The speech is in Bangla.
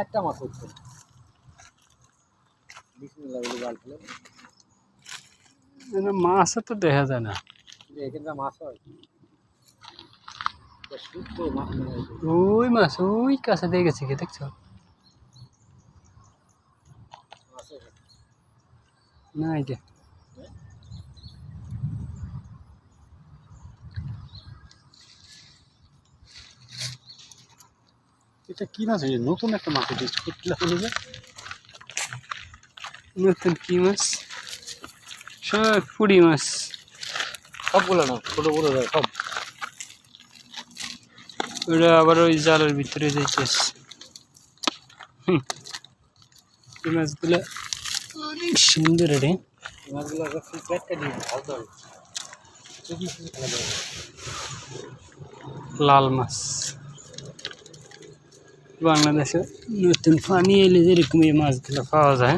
একটা মাছ হচ্ছে বিসমিল্লাহ বলে জাল ফেলে মাছ তো দেখা যায় না। এখানটা মাছ হয় শুদ্ধ মাছ মনে হয়। ওই মাছ ওই কাছে দিয়ে গেছে কি দেখছো? মাছ আছে। না এই যে এটা কি মাছ হয়েছে? নতুন একটা মাছ টেস্ট করতে হবে। নতুন কি মাছ? সব পুঁটি মাছ। সবগুলো না, ছোট বড় যায় সব। ওটা আবার ওই জালের ভিতরে যাইতেছে। এই মাছগুলো অনেক সুন্দর রে। মাছগুলো পেটটা দিয়ে ভালো হবে। লাল মাছ বাংলাদেশে নতুন পানি এলে যেরকম এই মাছগুলো পাওয়া যায়